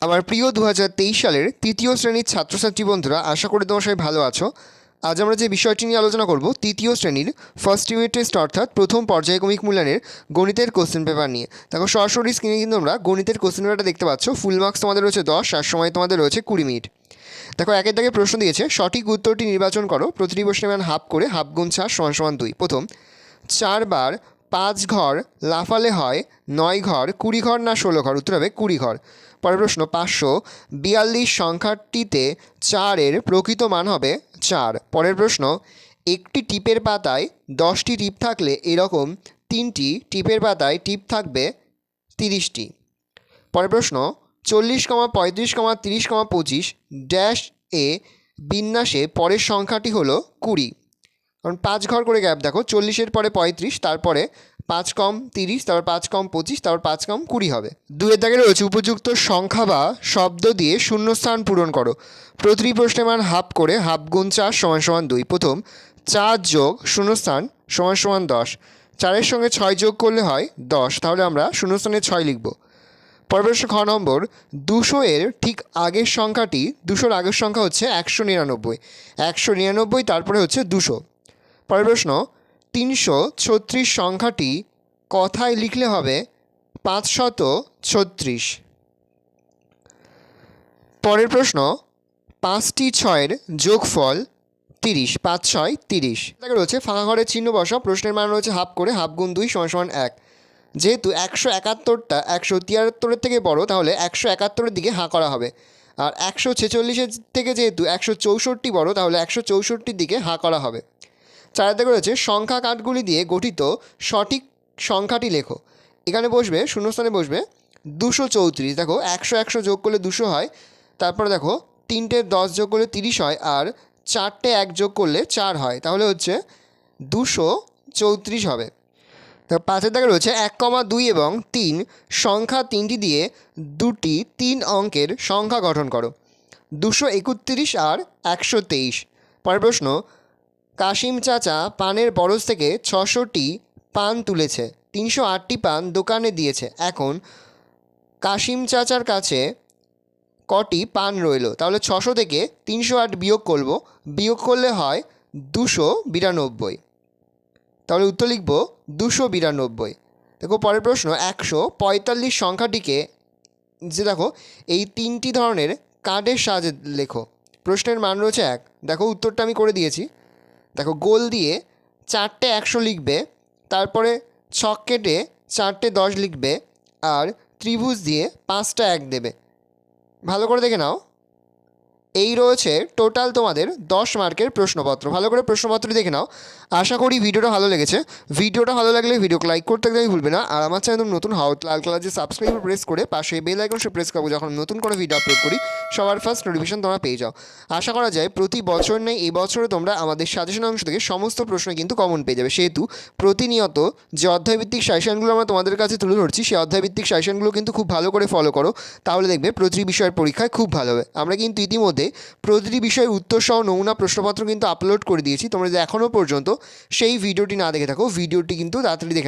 আমার প্রিয় 2023 সালের তৃতীয় শ্রেণীর ছাত্রছাত্রী বন্ধুরা, আশা করি তোমরা সবাই ভালো আছো। আজ আমরা যে বিষয়টি নিয়ে আলোচনা করব তৃতীয় শ্রেণীর ফার্স্ট ইউনিট টেস্ট অর্থাৎ প্রথম পর্যায়ক্রমিক মূল্যায়নের গণিতের কোশ্চেন পেপার নিয়ে। দেখো সরাসরি স্ক্রিনে কিন্তু তোমরা গণিতের কোশ্চেন পেপারটা দেখতে পাচ্ছ। ফুল মার্কস তোমাদের রয়েছে 10 আর সময় তোমাদের রয়েছে 20 মিনিট। দেখো একের দাগে প্রশ্ন দিয়েছে, সঠিক উত্তরটি নির্বাচন করো। প্রতিটি প্রশ্নের মান হাফ করে, হাফ গুণ 4 = 2। প্রথম, 4 বার 5 ঘর লাফালে হয় 9 ঘর, 20 ঘর না 16 ঘর? উত্তর হবে 20 ঘর। পরের প্রশ্ন, 542 সংখ্যাটিতে 4-এর প্রকৃত মান হবে 4। পরের প্রশ্ন, একটি টিপের পাতায় 10টি টিপ থাকলে এরকম 3টি টিপের পাতায় টিপ থাকবে 30টি। পরের প্রশ্ন, 40, 35, 30, 25 ড্যাশ এ বিন্যাসে পরের সংখ্যাটি হলো 20। কারণ 5 ঘর করে গ্যাপ দেখো, 40-এর পরে 35, তারপরে 5 কম 30, তারপর 5 কম 25, তারপর 5 কম 20 হবে। 2-এর দাগে রয়েছে উপযুক্ত সংখ্যা বা শব্দ দিয়ে শূন্যস্থান পূরণ করো। প্রতিটি প্রশ্নের মান হাফ করে, হাফ গুণ 4 = 2। প্রথম, 4 যোগ শূন্যস্থান = 10। 4-এর সঙ্গে 6 যোগ করলে হয় 10, তাহলে আমরা শূন্যস্থানে 6 লিখব। পরের প্রশ্ন, খ নম্বর, 200-এর ঠিক আগের সংখ্যাটি, 200-র আগের সংখ্যা হচ্ছে 199। 199 তারপরে হচ্ছে 200। পরের প্রশ্ন, 336 সংখ্যাটি কথায় লিখলে হবে 536। পরের প্রশ্ন, 5টি 6-এর যোগফল 30। 5 6 30। দেখা রয়েছে ফাঁকা ঘরের চিহ্ন বসা। প্রশ্নের মান রয়েছে হাফ করে, হাফ গুণ 2 = 1। যেহেতু 171টা 173-এর থেকে বড়, তাহলে 171-এর দিকে হাঁ করা হবে। আর 146-এর থেকে যেহেতু 164 বড়, তাহলে 164-র দিকে হাঁ করা হবে। 4 থেকে রয়েছে সংখ্যা কাঠগুলি দিয়ে গঠিত সঠিক সংখ্যাটি লেখো। এখানে বসবে, শূন্যস্থানে বসবে 234। দেখো 100 100 যোগ করলে 200 হয়, তারপরে দেখো 3টে 10 যোগ করলে 30 হয়, আর 4টে 1 যোগ করলে 4 হয়, তাহলে হচ্ছে 234 হবে। 5-এর দাগে রয়েছে 1, 2 এবং 3 সংখ্যা 3টি দিয়ে দুটি 3 অঙ্কের সংখ্যা গঠন করো। 231 আর 123। পরের প্রশ্ন, কাশিম চাচা পানের বরজ থেকে 600টি পান তুলেছে, 308টি পান দোকানে দিয়েছে। এখন কাশিম চাচার কাছে কটি পান রইল? তাহলে 600 থেকে 308 বিয়োগ করব, বিয়োগ করলে হয় 292। তাহলে উত্তর লিখব 292। দেখো পরের প্রশ্ন, 145 সংখ্যাটিকে যে দেখো এই 3টি ধরনের কার্ডের সাহায্যে লেখো। প্রশ্নের মান রয়েছে 1। দেখো উত্তরটা আমি করে দিয়েছি। দেখো গোল দিয়ে 4টে 100 লিখবে, তারপরে ছক কেটে 4টে 10 লিখবে, আর ত্রিভুজ দিয়ে 5টা 1 দেবে। ভালো করে দেখে নাও। এই রয়েছে টোটাল তোমাদের 10 মার্কের প্রশ্নপত্র। ভালো করে প্রশ্নপত্র দেখে নাও। আশা করি ভিডিওটা ভালো লেগেছে। ভিডিওটা ভালো লাগলে ভিডিওকে লাইক করতে একদমই ভুলবে না। আর আমার চ্যানেল নতুন হও, লাল কালার যে সাবস্ক্রাইব প্রেস করে পাশে বেল আইকন সে প্রেস করবো, যখন নতুন করে ভিডিও আপলোড করি সবার ফার্স্ট নোটিফিকেশন তোমরা পেয়ে যাও। আশা করা যায় প্রতি বছর নেই, এই বছরে তোমরা আমাদের সাজেশন অংশ থেকে সমস্ত প্রশ্ন কিন্তু কমন পেয়ে যাবে। সেহেতু প্রতিনিয়ত যে অধ্যায়ভিত্তিক সাজেশনগুলো আমরা তোমাদের কাছে তুলে ধরছি, সেই অধ্যায়ভিত্তিক সাজেশনগুলো কিন্তু খুব ভালো করে ফলো করো, তাহলে দেখবে প্রতিটি বিষয়ের পরীক্ষায় খুব ভালো হবে। আমরা কিন্তু ইতিমধ্যে প্রতিটি বিষয়ের উত্তর সহ নমুনা প্রশ্নপত্র কিন্তু আপলোড করে দিয়েছি। তোমরা যদি এখনও পর্যন্ত সেই ভিডিওটি না দেখে থাকো, ভিডিওটি কিন্তু তাড়াতাড়ি দেখে নাও।